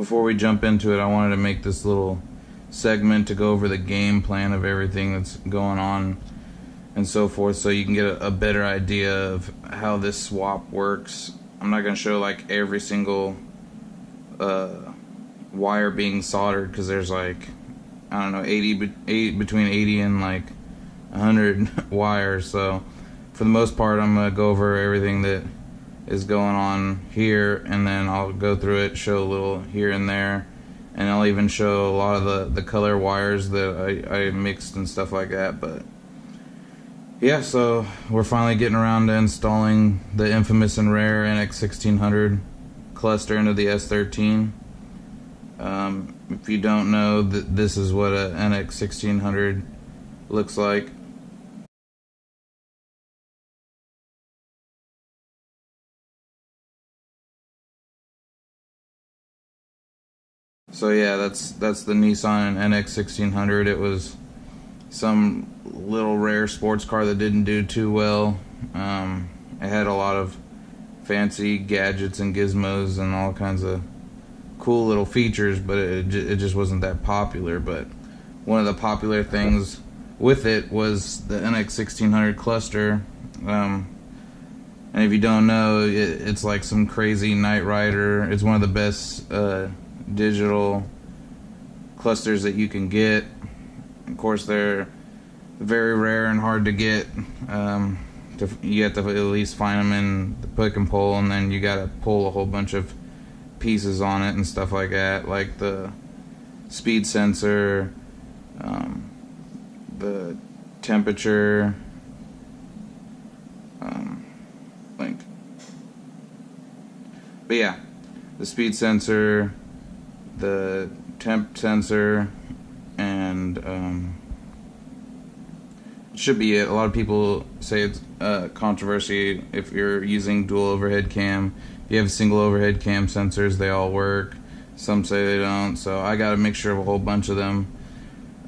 before we jump into it, I wanted to make this little segment to go over the game plan of everything that's going on and so forth, so you can get a better idea of how this swap works. I'm not going to show like every single wire being soldered, because there's like, I don't know, between 80 and like 100 wires. So for the most part, I'm going to go over everything that is going on here, and then I'll go through it, show a little here and there, and I'll even show a lot of the color wires that I mixed and stuff like that. But yeah, so we're finally getting around to installing the infamous and rare NX1600 cluster into the S13. If you don't know, this is what a NX1600 looks like. So yeah, that's the Nissan NX1600. It was some little rare sports car that didn't do too well. It had a lot of fancy gadgets and gizmos and all kinds of cool little features, but it just wasn't that popular. But one of the popular things with it was the NX1600 cluster. And if you don't know, it's like some crazy Knight Rider. It's one of the best digital clusters that you can get. Of course, they're very rare and hard to get. You have to at least find them in the pick and pull, and then you gotta pull a whole bunch of pieces on it and stuff like that, like the speed sensor, the temperature link. But yeah, the speed sensor, the temp sensor, and should be it. A lot of people say it's controversy if you're using dual overhead cam. If you have single overhead cam sensors, they all work. Some say they don't, so I got a mixture of a whole bunch of them.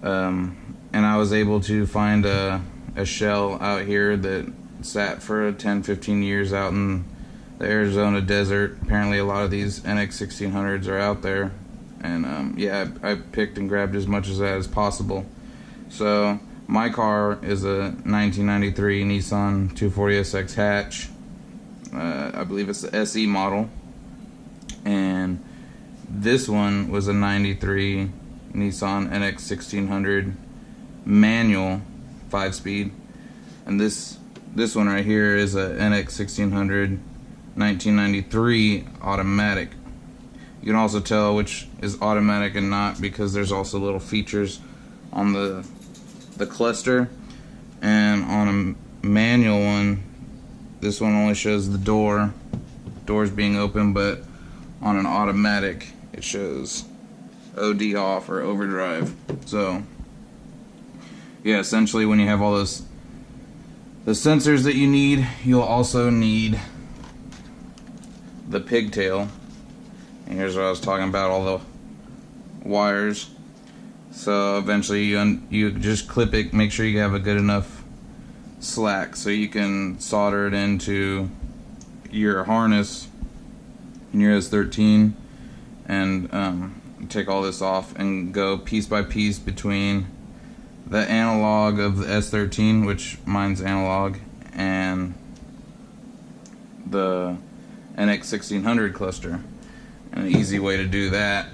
And I was able to find a shell out here that sat for 10-15 years out in the Arizona desert. Apparently a lot of these NX1600s are out there, and yeah, I picked and grabbed as much of that as possible. So my car is a 1993 Nissan 240sx hatch. I believe it's the SE model, and this one was a 93 Nissan NX1600 manual 5-speed, and this one right here is a NX1600 1993 automatic. You can also tell which is automatic and not, because there's also little features on the cluster. And on a manual one, this one only shows the doors being open, but on an automatic it shows OD off or overdrive. So yeah, essentially when you have all the sensors that you need, you'll also need the pigtail. And here's what I was talking about, all the wires. So eventually you just clip it, make sure you have a good enough slack so you can solder it into your harness in your S13, and take all this off and go piece by piece between the analog of the S13, which mine's analog, and the NX1600 cluster. And an easy way to do that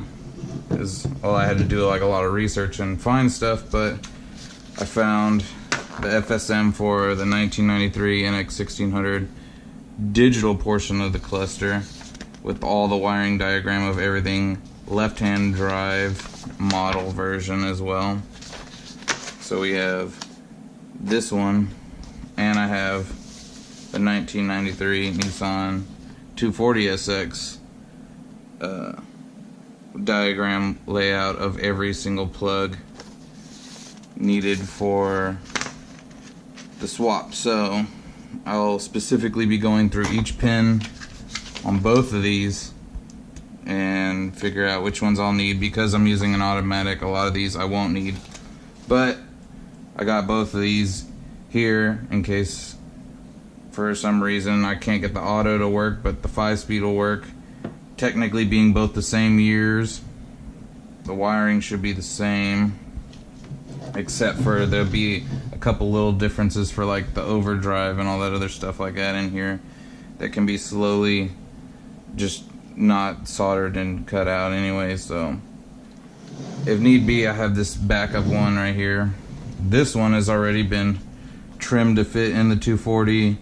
is, well, I had to do like a lot of research and find stuff, but I found the FSM for the 1993 NX1600 digital portion of the cluster with all the wiring diagram of everything, left-hand drive model version as well. So we have this one, and I have the 1993 Nissan 240sx diagram layout of every single plug needed for the swap. So I'll specifically be going through each pin on both of these and figure out which ones I'll need. Because I'm using an automatic, a lot of these I won't need, but I got both of these here in case for some reason I can't get the auto to work, but the 5-speed will work. technically being both the same years, the wiring should be the same, except for there'll be a couple little differences for like the overdrive and all that other stuff like that in here that can be slowly just not soldered and cut out anyway. So if need be, I have this backup one right here. This one has already been trimmed to fit in the 240,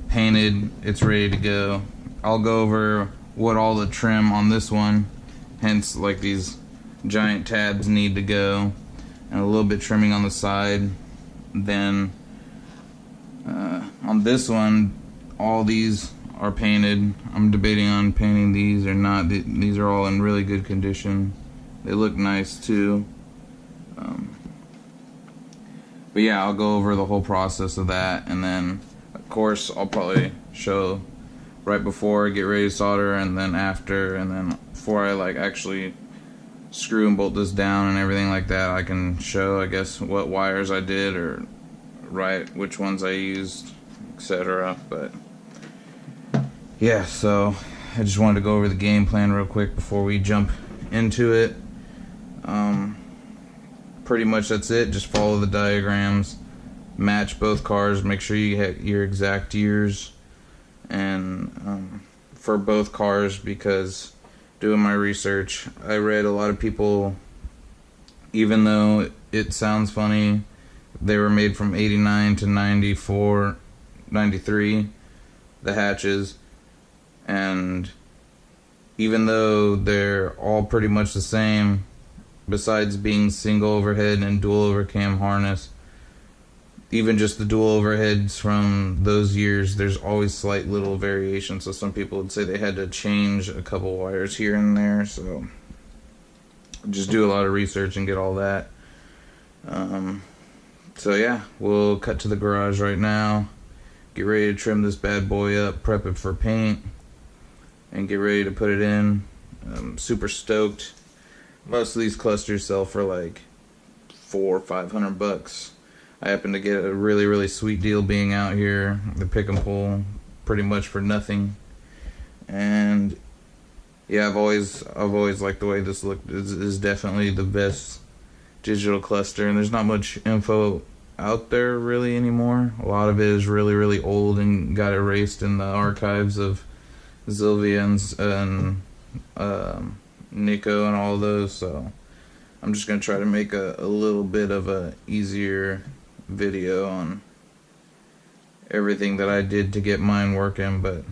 painted, it's ready to go. I'll go over what all the trim on this one, hence like these giant tabs, need to go, and a little bit trimming on the side. Then on this one, all these are painted. I'm debating on painting these or not. These are all in really good condition. They look nice too. But yeah, I'll go over the whole process of that, and then of course I'll probably show right before I get ready to solder, and then after, and then before I like actually screw and bolt this down and everything like that, I can show, I guess, what wires I did or which ones I used, etc. But yeah, so I just wanted to go over the game plan real quick before we jump into it. Pretty much that's it. Just follow the diagrams, match both cars, make sure you hit your exact years, and for both cars, because doing my research, I read a lot of people, even though it sounds funny, they were made from 89 to 94, 93, the hatches, and even though they're all pretty much the same, besides being single overhead and dual overcam harness, even just the dual overheads from those years, there's always slight little variations. So some people would say they had to change a couple wires here and there. So just do a lot of research and get all that. So yeah, we'll cut to the garage right now, get ready to trim this bad boy up, prep it for paint, and get ready to put it in. I'm super stoked. Most of these clusters sell for like $400 or $500. I happen to get a really sweet deal being out here, the pick and pull, pretty much for nothing. And yeah, I've always liked the way this looked. This is definitely the best digital cluster, and there's not much info out there really anymore. A lot of it is really old and got erased in the archives of Zilvia and Nico and all of those. So I'm just gonna try to make a little bit of a easier video on everything that I did to get mine working. But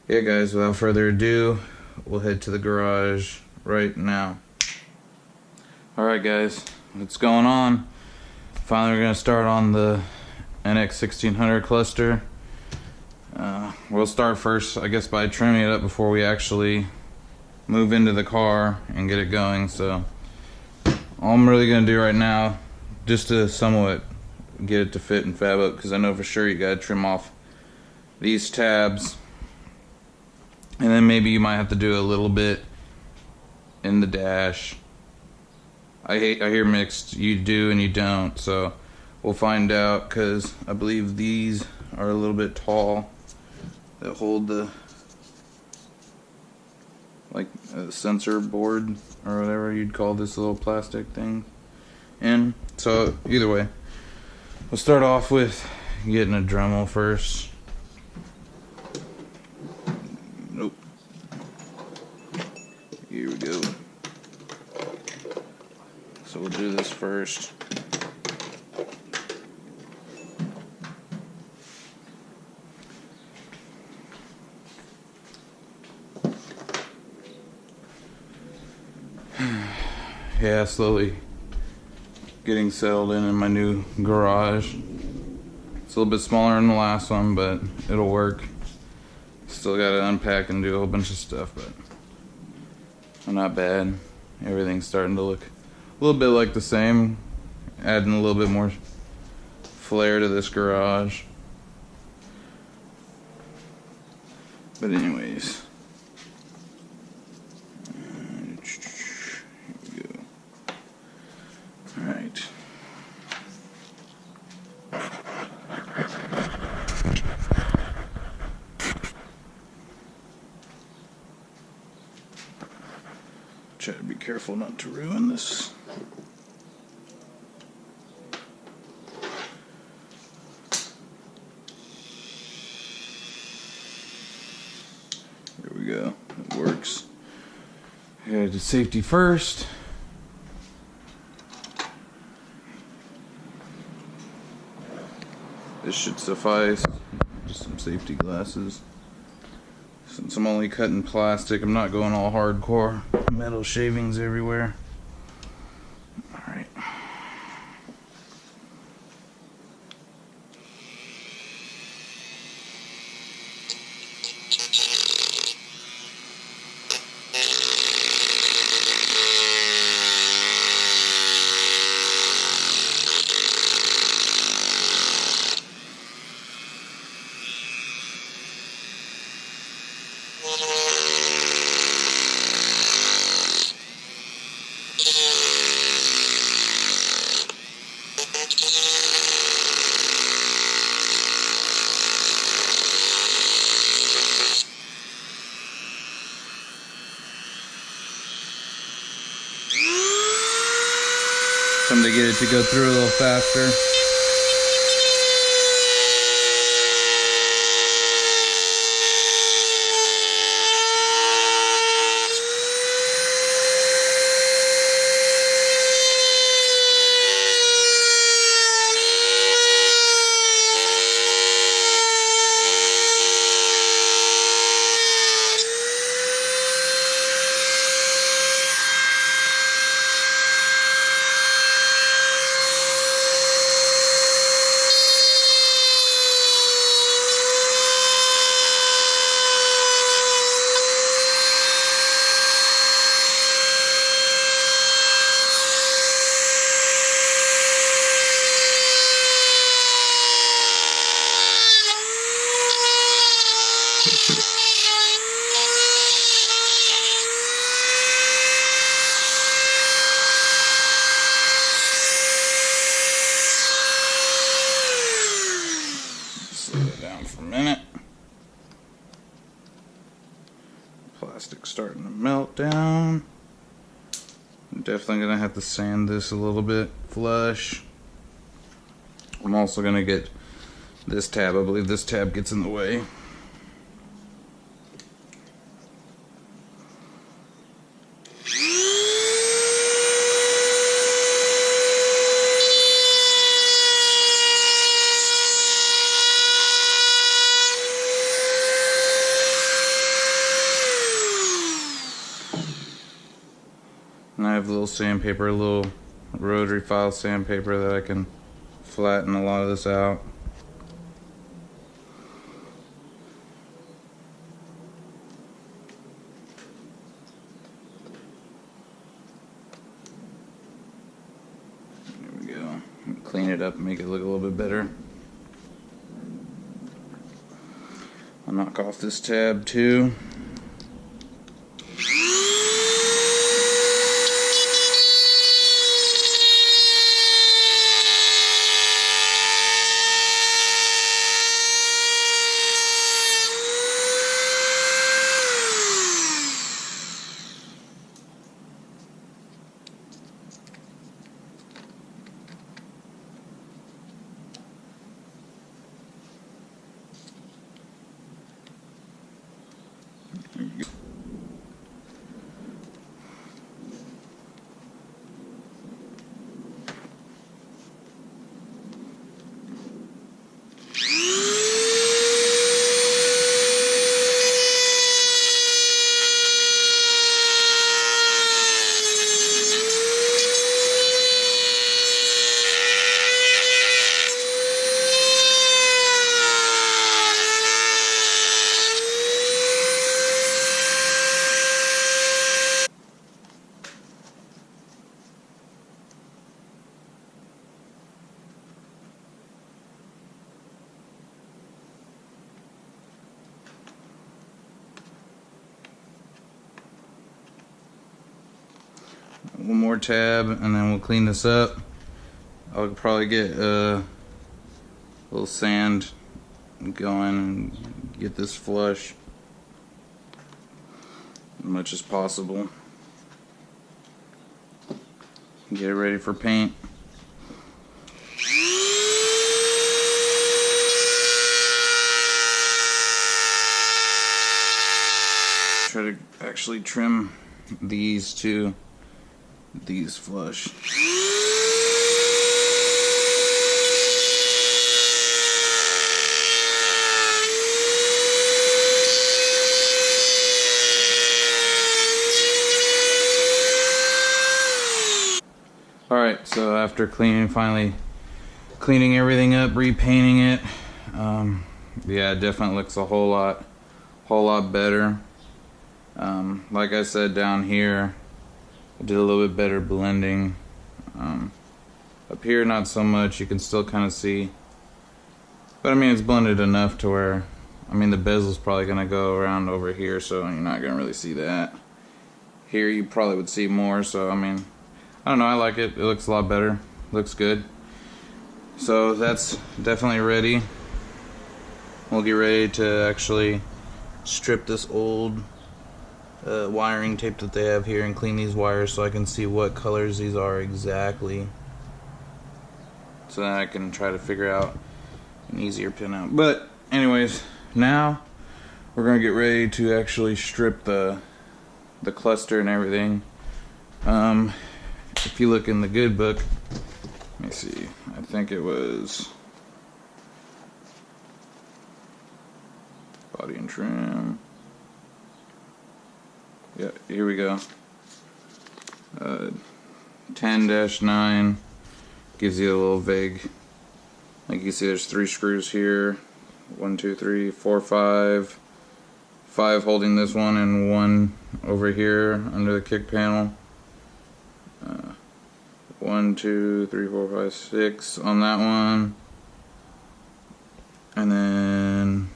yeah, guys, without further ado, we'll head to the garage right now. Alright guys, what's going on? Finally we're gonna start on the NX1600 cluster. We'll start first, I guess, by trimming it up before we actually move into the car and get it going. So all I'm really gonna do right now, just to somewhat get it to fit and fab up, because I know for sure you gotta trim off these tabs, and then maybe you might have to do a little bit in the dash. I hear mixed, you do and you don't, so we'll find out, because I believe these are a little bit tall that hold the like a sensor board or whatever you'd call this little plastic thing. And so either way, we'll start off with getting a Dremel first. Nope. Here we go. So we'll do this first. Yeah, slowly getting settled in my new garage. It's a little bit smaller than the last one, but it'll work. Still got to unpack and do a whole bunch of stuff, but not bad. Everything's starting to look a little bit like the same, adding a little bit more flair to this garage. But anyways, here we go. Alright. Try to be careful not to ruin this. There we go. It works. Yeah, do safety first. This should suffice. Just some safety glasses. Since I'm only cutting plastic, I'm not going all hardcore. Metal shavings everywhere. Alright. Time to get it to go through a little faster. Slow it down for a minute. Plastic's starting to melt down. I'm definitely gonna have to sand this a little bit flush. I'm also gonna get this tab. I believe this tab gets in the way. And I have a little sandpaper, a little rotary file sandpaper that I can flatten a lot of this out. There we go. Clean it up and make it look a little bit better. I'll knock off this tab too. One more tab and then we'll clean this up. I'll probably get a little sand going and get this flush as much as possible. Get it ready for paint. Try to actually trim these two, these flush. Alright, so after finally cleaning everything up, repainting it, yeah, it definitely looks a whole lot better. Like I said, down here I did a little bit better blending. Up here not so much, you can still kind of see, but I mean it's blended enough to where, I mean the bezel's probably going to go around over here, so you're not going to really see that. Here you probably would see more, so I mean, I don't know, I like it. It looks a lot better. Looks good. So that's definitely ready. We'll get ready to actually strip this old wiring tape that they have here and clean these wires so I can see what colors these are exactly. So then I can try to figure out an easier pin out. But anyways, now we're going to get ready to actually strip the cluster and everything. If you look in the good book, let me see, I think it was body and trim. Yeah, here we go. 10-9 gives you a little vague. Like you see, there's 3 screws here. 1, 2, 3, 4, 5. 5 holding this one, and 1 over here under the kick panel. 1, 2, 3, 4, 5, 6 on that one, and then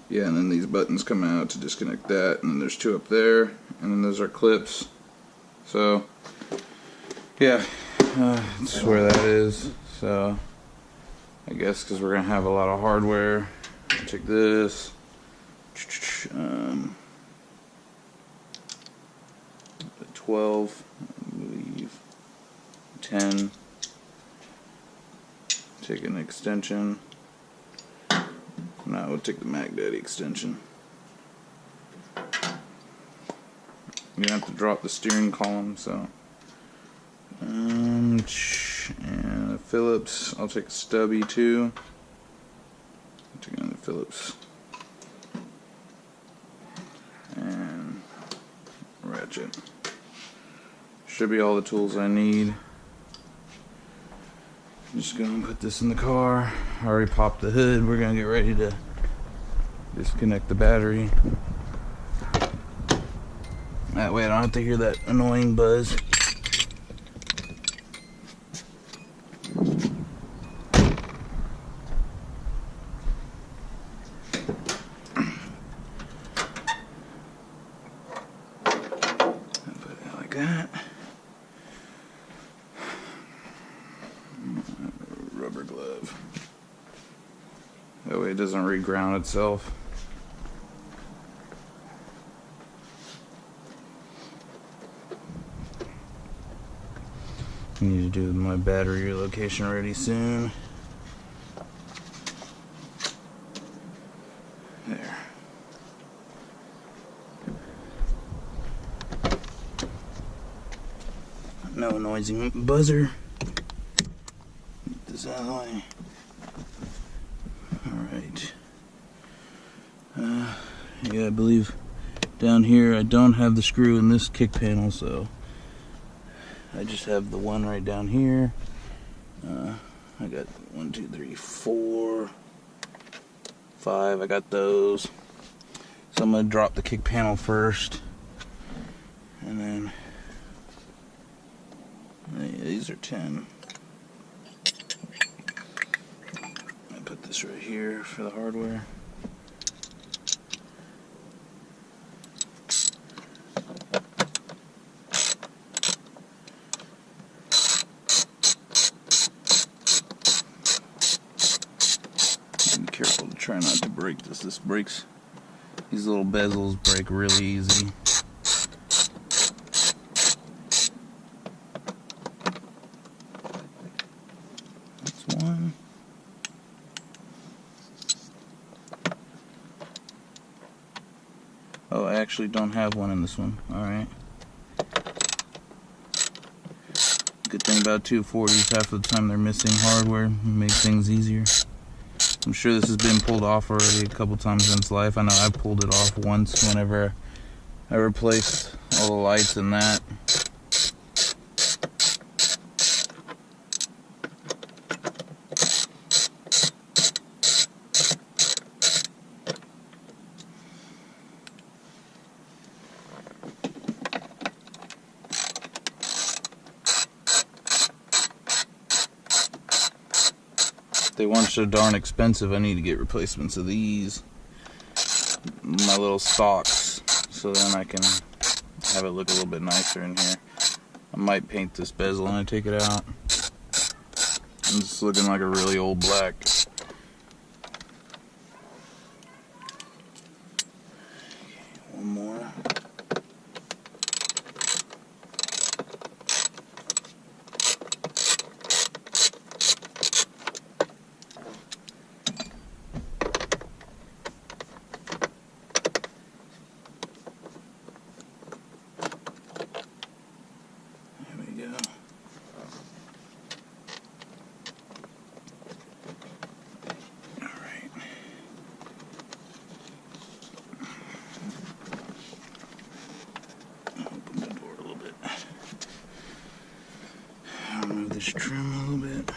yeah, and then these buttons come out to disconnect that, and then there's 2 up there, and then those are clips. So yeah, that's where that is. So I guess because we're gonna have a lot of hardware, I'll take this. 12, I believe, 10, take an extension. Now we'll take the Mag Daddy extension. You have to drop the steering column, so and a Phillips. I'll take a stubby too. Take another Phillips and ratchet. Should be all the tools I need. I'm just gonna put this in the car. I already popped the hood. We're gonna get ready to disconnect the battery. That way I don't have to hear that annoying buzz. Put it like that. Rubber glove. That way it doesn't reground itself. I need to do my battery relocation ready soon. There. No noisy buzzer. Get this out of the way. Alright. Yeah, I believe down here I don't have the screw in this kick panel, so I just have the one right down here. I got 1, 2, 3, 4, 5. I got those. So I'm going to drop the kick panel first. And then these are 10. I put this right here for the hardware. Be careful to try not to break this. This breaks. These little bezels break really easy. actually don't have one in this one. Alright. Good thing about 240s, half of the time they're missing hardware. Make things easier. I'm sure this has been pulled off already a couple times in its life. I know I pulled it off once whenever I replaced all the lights and that. They weren't so darn expensive. I need to get replacements of these, my little stalks, so then I can have it look a little bit nicer in here. I might paint this bezel when I take it out. I'm just looking like a really old black. One more. Remove this trim a little bit.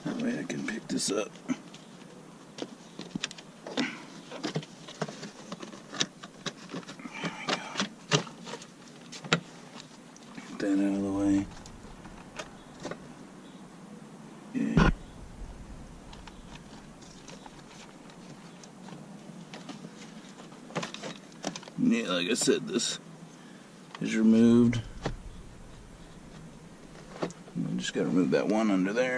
That way I can pick this up. That out of the way. Yeah. Yeah, like I said, this is removed. I just gotta remove that one under there.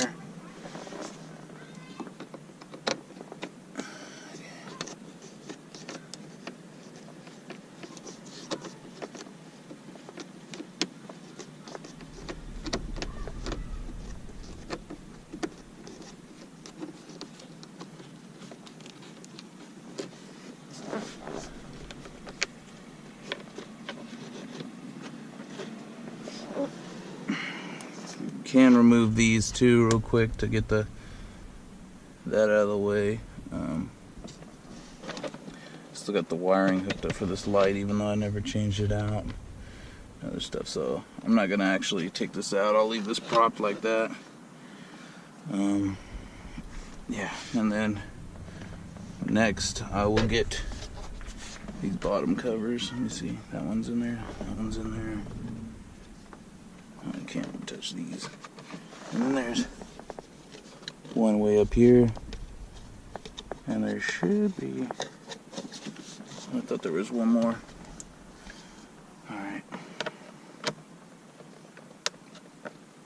Can remove these too real quick to get that out of the way. Still got the wiring hooked up for this light, even though I never changed it out. Other stuff, so I'm not gonna actually take this out. I'll leave this propped like that. Yeah, and then next I will get these bottom covers. Let me see, that one's in there, that one's in there. I can't touch these. And then there's one way up here, and there should be, I thought there was one more. Alright,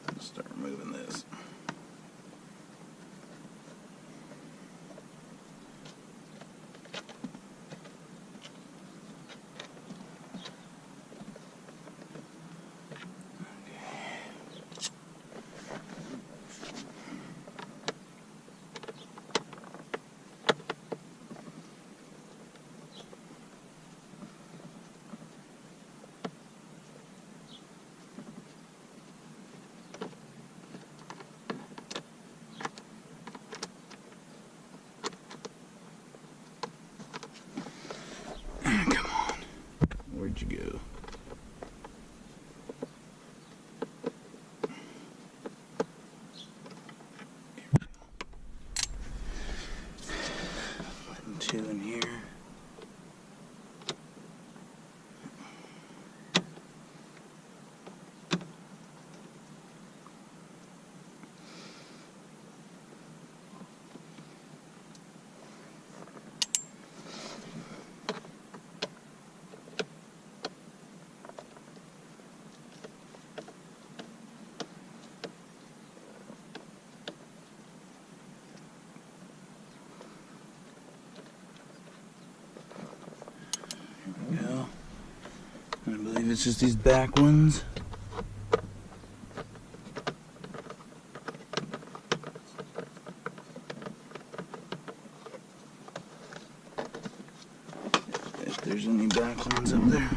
let's start removing this. Where'd you go? Putting two in here. believe it's just these back ones. If there's any back ones up there.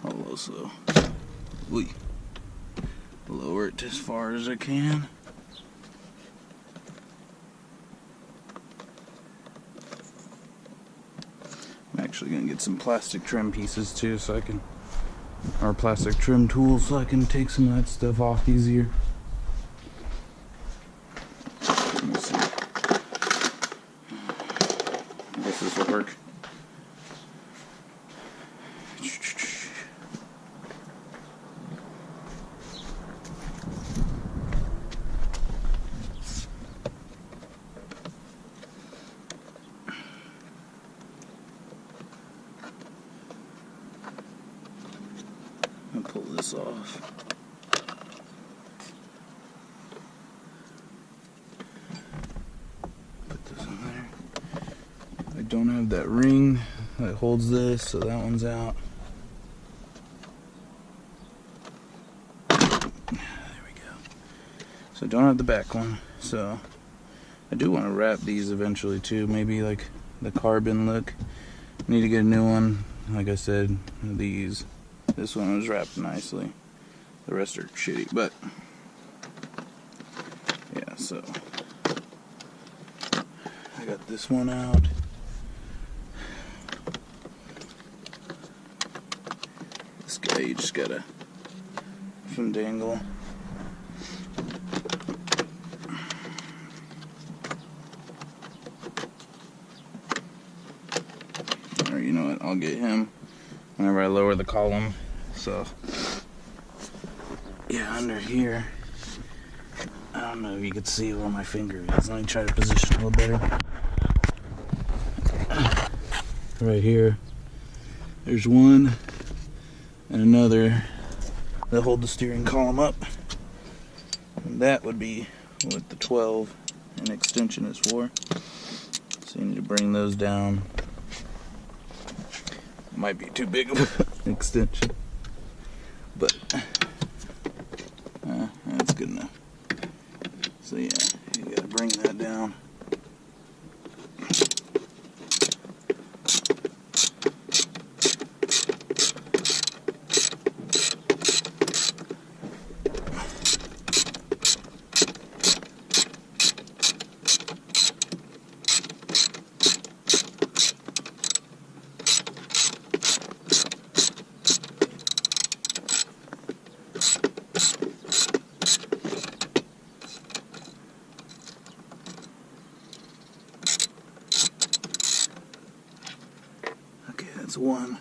I'll also lower it as far as I can. I'm actually gonna get some plastic trim pieces too, so I can, or plastic trim tools, so I can take some of that stuff off easier. Let me see. I guess this will work. I'll pull this off. Put this in there. I don't have that ring that holds this, so that one's out. There we go. So I don't have the back one, so I do want to wrap these eventually too, maybe like the carbon look. Need to get a new one. Like I said, these. This one was wrapped nicely. The rest are shitty, but yeah, so I got this one out. This guy, you just gotta dangle. Or you know what, I'll get him whenever I lower the column. So yeah, under here, I don't know if you could see where my finger is. Let me try to position a little better. Right here, there's one and another that hold the steering column up, and that would be what the 12 and extension is for. So you need to bring those down. Might be too big of an extension, but that's good enough. So yeah, you gotta bring that down. That's one.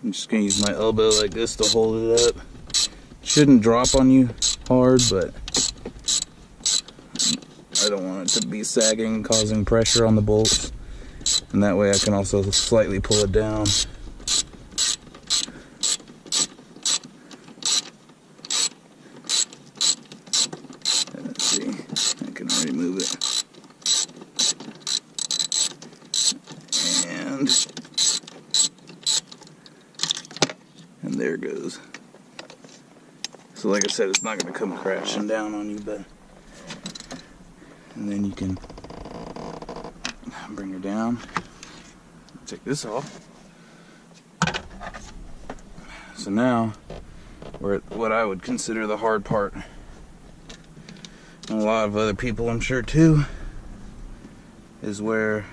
I'm just gonna use my elbow like this to hold it up. Shouldn't drop on you hard, but I don't want it to be sagging, causing pressure on the bolts. And that way I can also slightly pull it down. Let's see, I can remove it. And there it goes. So like I said, it's not going to come crashing down on you, but and then you can bring her down. Take this off. So now we're at what I would consider the hard part. And a lot of other people, I'm sure too, is where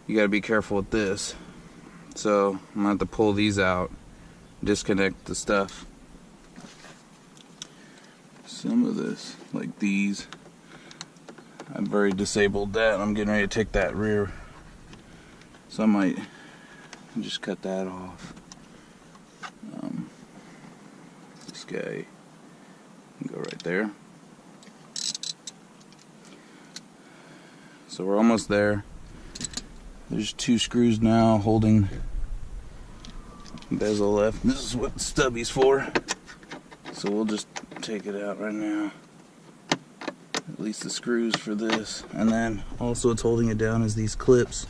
you got to be careful with this. So I'm going to have to pull these out, disconnect the stuff. Some of this, like these, I've already disabled that. I'm getting ready to take that rear. So I might and just cut that off. This guy can go right there. So we're almost there. There's 2 screws now holding bezel left. This is what the stubby's for. So we'll just take it out right now. At least the screws for this. And then also what's holding it down is these clips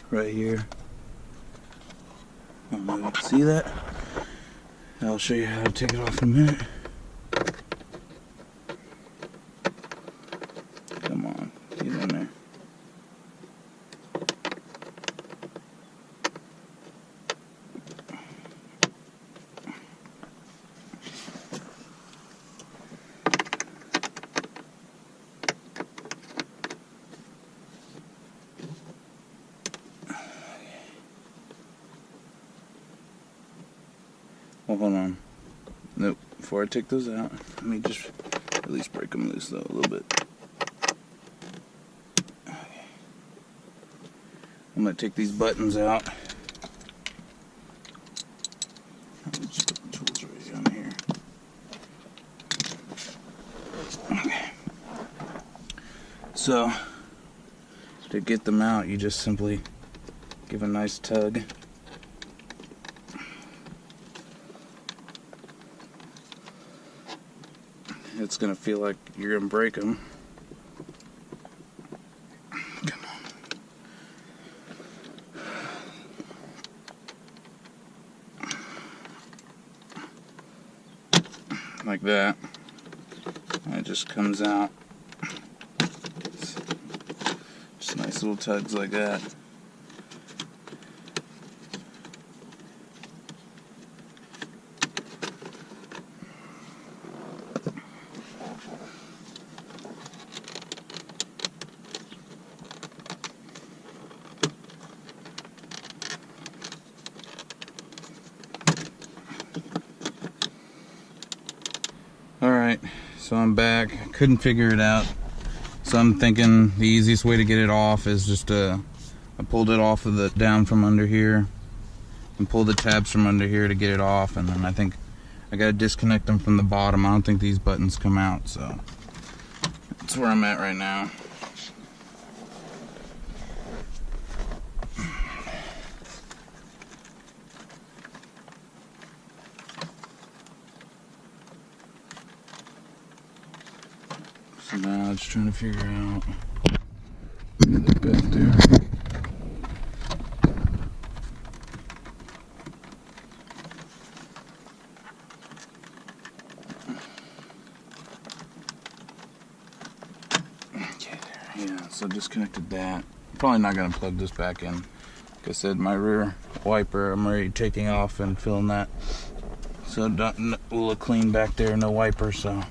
right here. I don't know if you can see that. I'll show you how to take it off in a minute. Come on, get in there. Well, hold on. Nope. Before I take those out, let me just at least break them loose though a little bit. Okay. I'm gonna take these buttons out. I'll just put the tools right on here. Okay. So to get them out, you just simply give a nice tug. It's gonna feel like you're gonna break them. Come on. Like that. And it just comes out. Just nice little tugs like that. Alright, so I'm back. I couldn't figure it out. So I'm thinking the easiest way to get it off is just I pulled it off of the down from under here and pull the tabs from under here to get it off, and then I think I gotta disconnect them from the bottom. I don't think these buttons come out, so that's where I'm at right now. So now I'm just trying to figure out that back there. Okay, there. Yeah, so disconnected that. Probably not gonna plug this back in. Like I said, my rear wiper, I'm already taking off and filling that. So it will look clean back there, no wiper, so.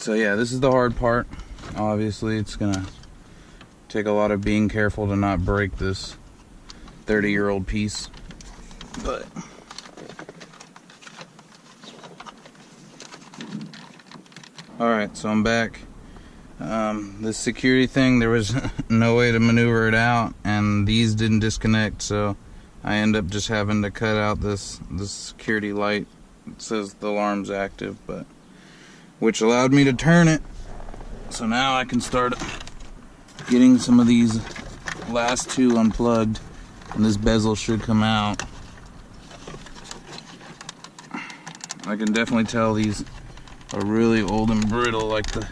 So yeah, this is the hard part. Obviously, it's gonna take a lot of being careful to not break this 30-year-old piece. But alright, so I'm back. This security thing, there was no way to maneuver it out, and these didn't disconnect, so I end up just having to cut out this security light. It says the alarm's active, but which allowed me to turn it. So now I can start getting some of these last 2 unplugged, and this bezel should come out. I can definitely tell these are really old and brittle, like the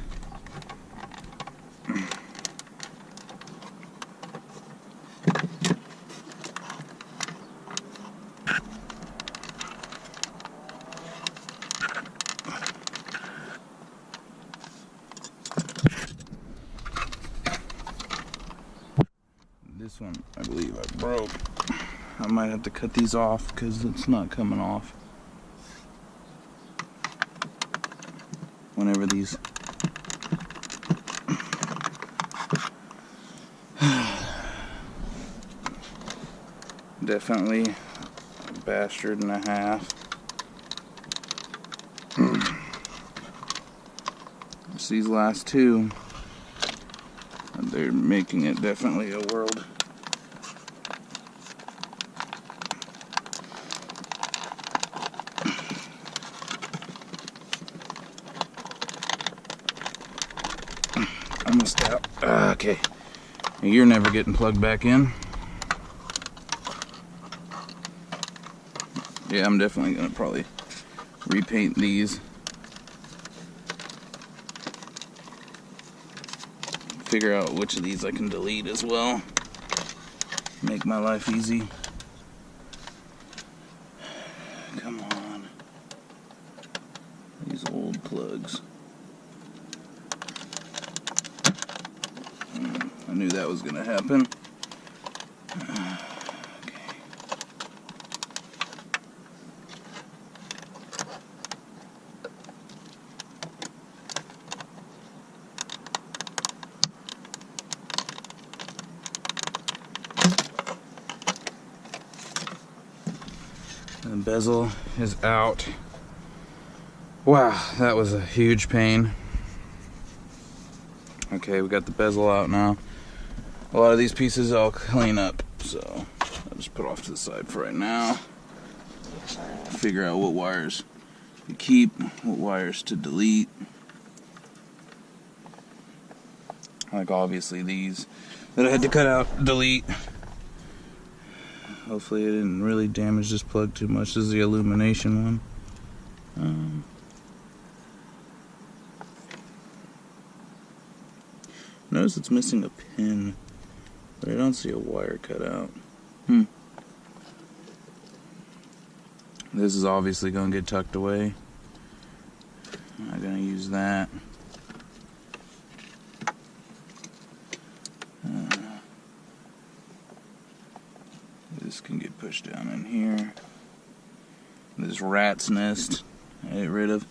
this one, I believe I broke. I might have to cut these off because it's not coming off. Whenever these definitely a bastard and a half. It's these last two. They're making it definitely a world. Almost out. Okay. You're never getting plugged back in. Yeah, I'm definitely gonna probably repaint these. Figure out which of these I can delete as well. Make my life easy. Come on. These old plugs. I knew that was gonna happen. The bezel is out. Wow, that was a huge pain. Okay, we got the bezel out now. A lot of these pieces I'll clean up, so I'll just put off to the side for right now. Figure out what wires to keep, what wires to delete. Like obviously these that I had to cut out, delete. Hopefully it didn't really damage this plug too much. This is the illumination one. Notice it's missing a pin, but I don't see a wire cut out. This is obviously going to get tucked away. I'm not going to use that. This can get pushed down in here. This rat's nest I get rid of.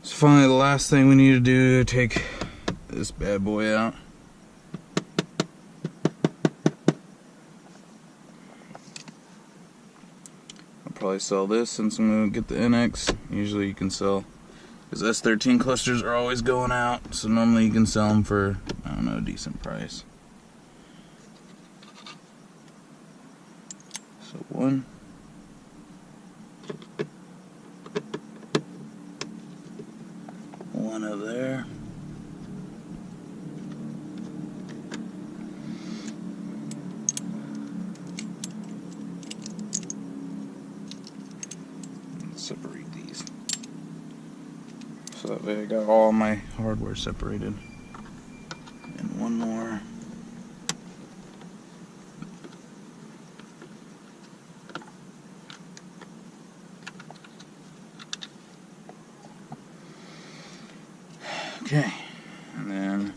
So finally the last thing we need to do, take this bad boy out. I'll probably sell this since I'm going to get the NX. Usually you can sell, because S13 clusters are always going out, so normally you can sell them for, I don't know, a decent price. So one. One over there. Let's separate these. So that way I got all my hardware separated. And one more. Okay, and then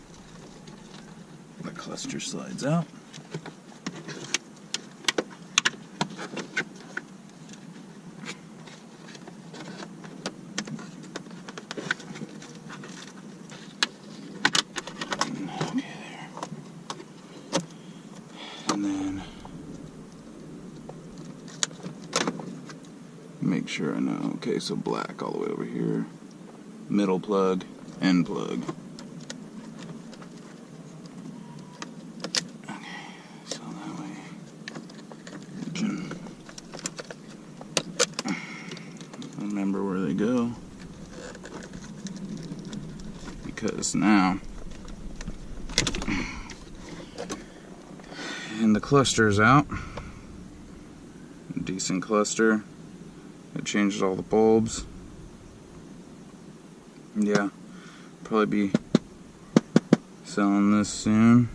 the cluster slides out. Okay, there. And then make sure I know. Okay, so black all the way over here. Middle plug. End plug. Okay, so that way you can remember where they go. Because now, and the cluster's out. Decent cluster. I changed all the bulbs. Yeah. Probably be selling this soon.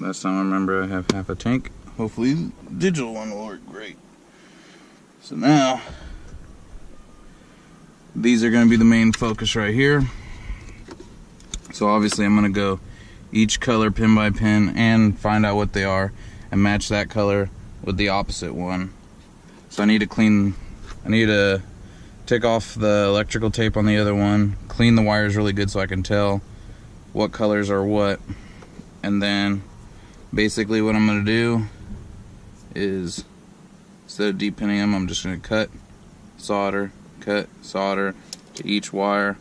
Last time I remember I have half a tank. Hopefully the digital one will work great. So now these are going to be the main focus right here. So obviously I'm going to go each color pin by pin and find out what they are and match that color with the opposite one. So I need to take off the electrical tape on the other one, clean the wires really good so I can tell what colors are what, and then basically what I'm going to do is, instead of deep-pinning them, I'm just going to cut, solder to each wire.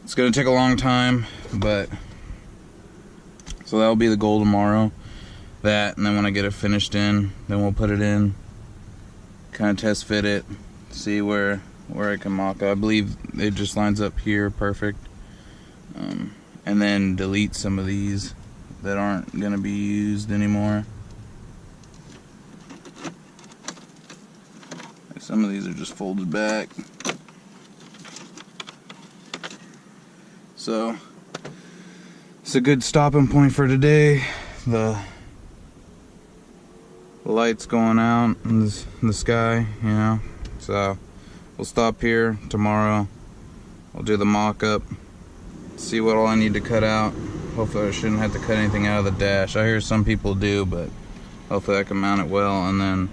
It's going to take a long time, but so that'll be the goal tomorrow. That, and then when I get it finished in, then we'll put it in, kind of test fit it, see where I can mock it. I believe it just lines up here perfect. And then delete some of these that aren't going to be used anymore. Some of these are just folded back. So it's a good stopping point for today. The light's going out in the sky, you know. So we'll stop here tomorrow. I'll do the mock-up, see what all I need to cut out. Hopefully I shouldn't have to cut anything out of the dash. I hear some people do, but hopefully I can mount it well. And then,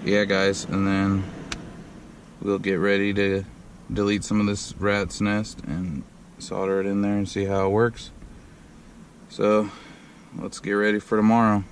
yeah guys, and then we'll get ready to delete some of this rat's nest and solder it in there and see how it works. So let's get ready for tomorrow.